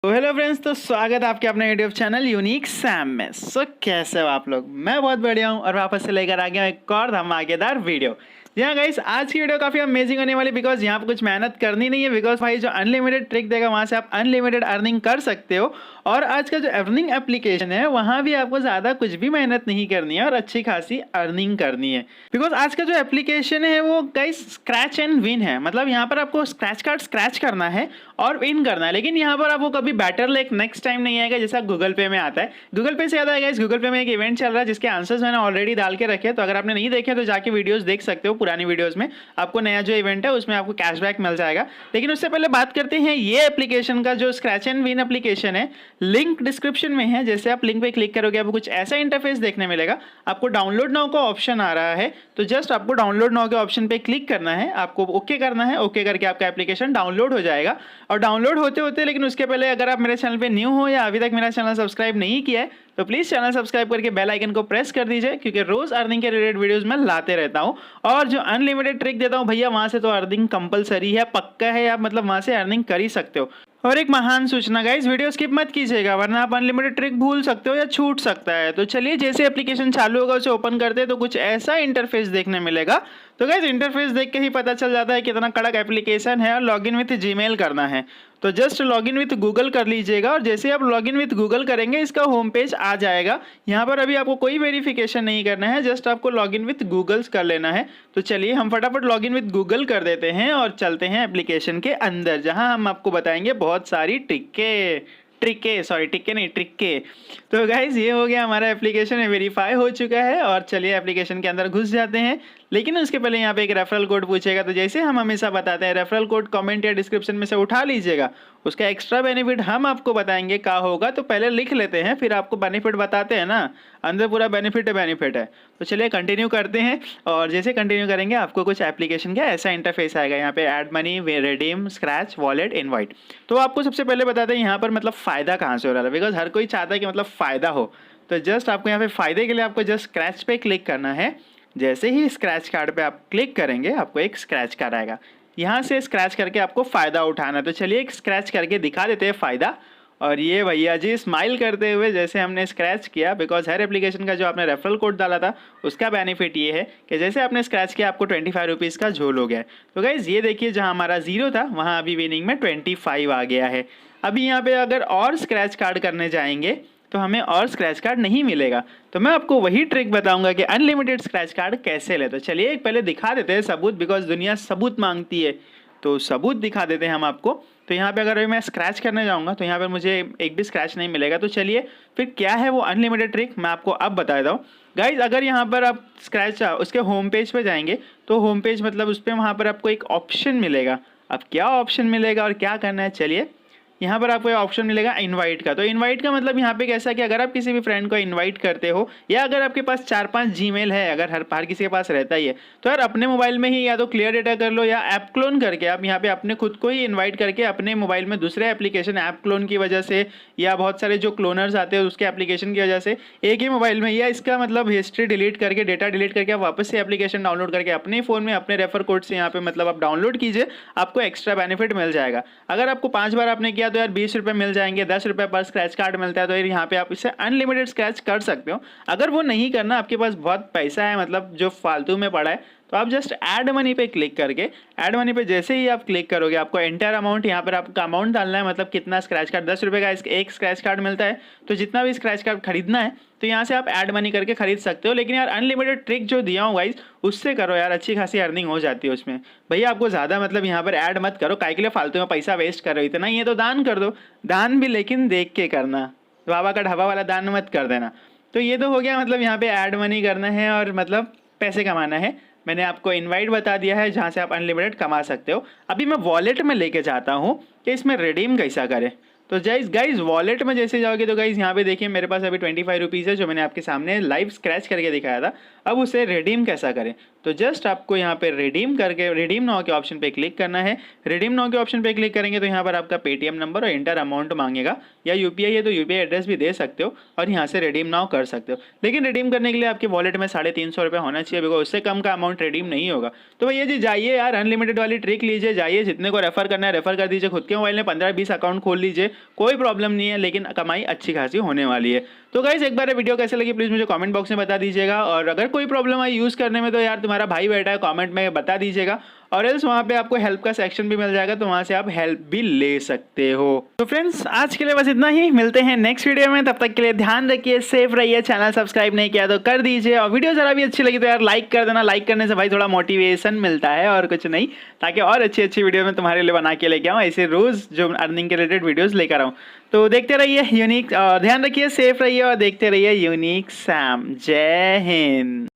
तो hello friends, तो स्वागत है आपके अपने यूट्यूब चैनल यूनिक सैम में। कैसे हो आप लोग? मैं बहुत बढ़िया हूँ और वापस से लेकर आ गया एक और धमाकेदार वीडियो। जी हाँ गाइस, आज की वीडियो काफ़ी अमेजिंग होने वाली, बिकॉज यहाँ पर कुछ मेहनत करनी नहीं है। बिकॉज भाई जो अनलिमिटेड ट्रिक देगा वहाँ से आप अनलिमिटेड अर्निंग कर सकते हो। और आज का जो अर्निंग एप्लीकेशन है वहाँ भी आपको ज़्यादा कुछ भी मेहनत नहीं करनी है और अच्छी खासी अर्निंग करनी है। बिकॉज आज का जो एप्लीकेशन है वो गाइस स्क्रैच एंड विन है। मतलब यहाँ पर आपको स्क्रैच कार्ड स्क्रैच करना है और विन करना है। लेकिन यहाँ पर आपको कभी बैटर लाइक नेक्स्ट टाइम नहीं आएगा जैसा गूगल पे में आता है। गूगल पे से याद आएगा, इस गूगल पे में एक इवेंट चल रहा है जिसके आंसर्स मैंने ऑलरेडी डाल के रखे हैं। तो अगर आपने नहीं देखे तो जाके वीडियोस देख सकते हो। पुरानी वीडियोस में आपको नया जो इवेंट है उसमें आपको कैशबैक मिल जाएगा। लेकिन उससे पहले बात करते हैं ये एप्लीकेशन का, जो स्क्रैच एंड विन एप्लीकेशन है। लिंक डिस्क्रिप्शन में है। जैसे आप लिंक पे क्लिक करोगे आपको कुछ ऐसा इंटरफेस देखने मिलेगा। आपको डाउनलोड नाउ का ऑप्शन आ रहा है, तो जस्ट आपको डाउनलोड नाउ के ऑप्शन पे क्लिक करना है। आपको ओके करना है। ओके करके आपका एप्लीकेशन डाउनलोड हो जाएगा। और डाउनलोड होते लेकिन उसके पहले अगर आप मेरे चैनल पे न्यू हो या अभी तक मेरा चैनल सब्सक्राइब नहीं किया है तो प्लीज चैनल सब्सक्राइब करके बेल आइकन को प्रेस कर दीजिए, क्योंकि रोज अर्निंग के रिलेटेड वीडियोस मैं लाते रहता हूं। और जो अनलिमिटेड ट्रिक देता हूं भैया, वहां से तो अर्निंग कंपलसरी है, पक्का है। आप मतलब वहां से अर्निंग कर ही सकते हो। और एक महान सूचना गाइस, वीडियो स्किप मत कीजिएगा वरना आप अनलिमिटेड ट्रिक भूल सकते हो या छूट सकता है। तो चलिए, जैसे एप्लीकेशन चालू होगा उसे ओपन करते हैं तो कुछ ऐसा इंटरफेस देखने मिलेगा। तो गाइस इंटरफेस देख के ही पता चल जाता है कितना कड़क एप्लीकेशन है। और लॉगिन विथ जीमेल करना है तो जस्ट लॉगिन विथ गूगल कर लीजिएगा। और जैसे आप लॉगिन विथ गूगल करेंगे इसका होम पेज आ जाएगा। यहाँ पर अभी आपको कोई वेरिफिकेशन नहीं करना है, जस्ट आपको लॉगिन विथ गूगल कर लेना है। तो चलिए हम फटाफट लॉगिन विथ गूगल कर देते हैं और चलते हैं एप्लीकेशन के अंदर, जहाँ हम आपको बताएंगे बहुत सारी ट्रिके। तो गाइज ये हो गया, हमारा एप्लीकेशन वेरीफाई हो चुका है। और चलिए एप्लीकेशन के अंदर घुस जाते हैं। लेकिन उसके पहले यहाँ पे एक रेफरल कोड पूछेगा। तो जैसे हम हमेशा बताते हैं, रेफरल कोड कमेंट या डिस्क्रिप्शन में से उठा लीजिएगा। उसका एक्स्ट्रा बेनिफिट हम आपको बताएंगे क्या होगा, तो पहले लिख लेते हैं फिर आपको बेनिफिट बताते हैं ना। अंदर पूरा बेनिफिट है। तो चलिए कंटिन्यू करते हैं। और जैसे कंटिन्यू करेंगे आपको कुछ एप्लीकेशन का ऐसा इंटरफेस आएगा। यहाँ पे add money, redeem, scratch, wallet, invite. तो आपको सबसे पहले बताते हैं यहाँ पर मतलब फ़ायदा कहाँ से हो रहा है, बिकॉज हर कोई चाहता है कि मतलब फ़ायदा हो। तो जस्ट आपको यहाँ पे फ़ायदे के लिए आपको जस्ट स्क्रैच पे क्लिक करना है। जैसे ही स्क्रैच कार्ड पे आप क्लिक करेंगे आपको एक स्क्रैच कार्ड आएगा। यहाँ से स्क्रैच करके आपको फ़ायदा उठाना है। तो चलिए एक स्क्रैच करके दिखा देते हैं फ़ायदा। और ये भैया जी स्माइल करते हुए जैसे हमने स्क्रैच किया, बिकॉज हर एप्लीकेशन का जो आपने रेफरल कोड डाला था उसका बेनिफिट ये है कि जैसे आपने स्क्रैच किया आपको 25 रुपीज़ का झोल हो गया। तो गाइज ये देखिए, जहाँ हमारा 0 था वहाँ अभी विनिंग में 25 आ गया है। अभी यहाँ पे अगर और स्क्रैच कार्ड करने जाएंगे तो हमें और स्क्रैच कार्ड नहीं मिलेगा। तो मैं आपको वही ट्रिक बताऊंगा कि अनलिमिटेड स्क्रैच कार्ड कैसे ले। तो चलिए एक पहले दिखा देते हैं सबूत, बिकॉज दुनिया सबूत मांगती है। तो सबूत दिखा देते हैं हम आपको। तो यहाँ पे अगर मैं स्क्रैच करने जाऊँगा तो यहाँ पर मुझे एक भी स्क्रैच नहीं मिलेगा। तो चलिए फिर क्या है वो अनलिमिटेड ट्रिक, मैं आपको अब बता देता हूँ। गाइज अगर यहाँ पर आप स्क्रैच उसके होम पेज पे जाएंगे तो होम पेज मतलब उस पर वहाँ पर आपको एक ऑप्शन मिलेगा। अब क्या ऑप्शन मिलेगा और क्या करना है, चलिए यहाँ पर आपको ऑप्शन मिलेगा इनवाइट का। तो इनवाइट का मतलब यहाँ पे कैसा कि अगर आप किसी भी फ्रेंड को इनवाइट करते हो या अगर आपके पास 4-5 जीमेल है, अगर हर किसी के पास रहता ही है, तो यार अपने मोबाइल में ही या तो क्लियर डेटा कर लो या ऐप क्लोन करके आप यहाँ पे अपने खुद को ही इन्वाइट करके अपने मोबाइल में दूसरे एप्लीकेशन ऐप क्लोन की वजह से या बहुत सारे जो क्लोनर्स आते हैं उसके एप्लीकेशन की वजह से एक ही मोबाइल में, या इसका मतलब हिस्ट्री डिलीट करके डेटा डिलीट करके आप वापस से एप्लीकेशन डाउनलोड करके अपने फ़ोन में अपने रेफर कोड से यहाँ पे मतलब आप डाउनलोड कीजिए, आपको एक्स्ट्रा बेनिफिट मिल जाएगा। अगर आपको 5 बार आपने किया तो यार 20 रुपये मिल जाएंगे, 10 रुपये पर स्क्रैच कार्ड मिलता है। तो यहाँ पे आप इससे अनलिमिटेड स्क्रैच कर सकते हो। अगर वो नहीं करना, आपके पास बहुत पैसा है मतलब जो फालतू में पड़ा है, तो आप जस्ट ऐड मनी पे क्लिक करके, ऐड मनी पे जैसे ही आप क्लिक करोगे आपको एंटर अमाउंट, यहाँ पर आपका अमाउंट डालना है, मतलब कितना स्क्रैच कार्ड, 10 रुपये का एक स्क्रैच कार्ड मिलता है। तो जितना भी स्क्रैच कार्ड खरीदना है तो यहाँ से आप ऐड मनी करके खरीद सकते हो। लेकिन यार अनलिमिटेड ट्रिक जो दिया हूँ गाइस उससे करो यार, अच्छी खासी अर्निंग हो जाती है उसमें। भैया आपको ज़्यादा मतलब यहाँ पर ऐड मत करो, काहे के लिए फालतू में पैसा वेस्ट करो, इतना ही है तो दान कर दो। दान भी लेकिन देख के करना, बाबा का ढाबा वाला दान मत कर देना। तो ये तो हो गया, मतलब यहाँ पे ऐड मनी करना है और मतलब पैसे कमाना है। मैंने आपको इनवाइट बता दिया है जहाँ से आप अनलिमिटेड कमा सकते हो। अभी मैं वॉलेट में लेके जाता हूँ कि इसमें रिडीम कैसा करें। तो गाइज वॉलेट में जैसे जाओगे तो गाइज यहाँ पे देखिए मेरे पास अभी 25 रुपीज़ है जो मैंने आपके सामने लाइव स्क्रैच करके दिखाया था। अब उसे रिडीम कैसा करें, तो जस्ट आपको यहाँ पे रिडीम करके रिडीम नाउ के ऑप्शन पे क्लिक करना है। रिडीम नाउ के ऑप्शन पे क्लिक करेंगे तो यहाँ पर आपका पेटीएम नंबर और इंटर अमाउंट मांगेगा, या यूपीआई है तो यूपीआई एड्रेस भी दे सकते हो और यहाँ से रिडीम नाउ कर सकते हो। लेकिन रिडीम करने के लिए आपके वॉलेट में 350 रुपये होना चाहिए, बिकॉज उससे कम का अमाउंट रिडीम नहीं होगा। तो भैया जी जाइए यार, अनलिमिटेड वाली ट्रिक लीजिए, जाइए जितने को रेफर करना है रेफर कर दीजिए, खुद के मोबाइल में 15-20 अकाउंट खोल लीजिए कोई प्रॉब्लम नहीं है, लेकिन कमाई अच्छी खासी होने वाली है। तो गाइस एक बार वीडियो कैसे लगी प्लीज़ मुझे कमेंट बॉक्स में बता दीजिएगा, और अगर कोई प्रॉब्लम आई यूज़ करने में तो यार तुम्हारा भाई बैठा है, कमेंट में बता दीजिएगा, और एल्स वहाँ पे आपको हेल्प का सेक्शन भी मिल जाएगा, तो वहाँ से आप हेल्प भी ले सकते हो। तो फ्रेंड्स आज के लिए बस इतना ही, मिलते हैं नेक्स्ट वीडियो में, तब तक के लिए ध्यान रखिए, सेफ रहिए, चैनल सब्सक्राइब नहीं किया तो कर दीजिए, और वीडियो जरा भी अच्छी लगी तो यार लाइक कर देना, लाइक करने से भाई थोड़ा मोटिवेशन मिलता है और कुछ नहीं, ताकि और अच्छी अच्छी वीडियो में तुम्हारे लिए बना के लेके आऊँ, ऐसे रोज जो अर्निंग के रिलेटेड वीडियोस लेकर आऊँ। तो देखते रहिए यूनिक, ध्यान रखिए, सेफ रहिए और देखते रहिए यूनिक सैम। जय हिंद।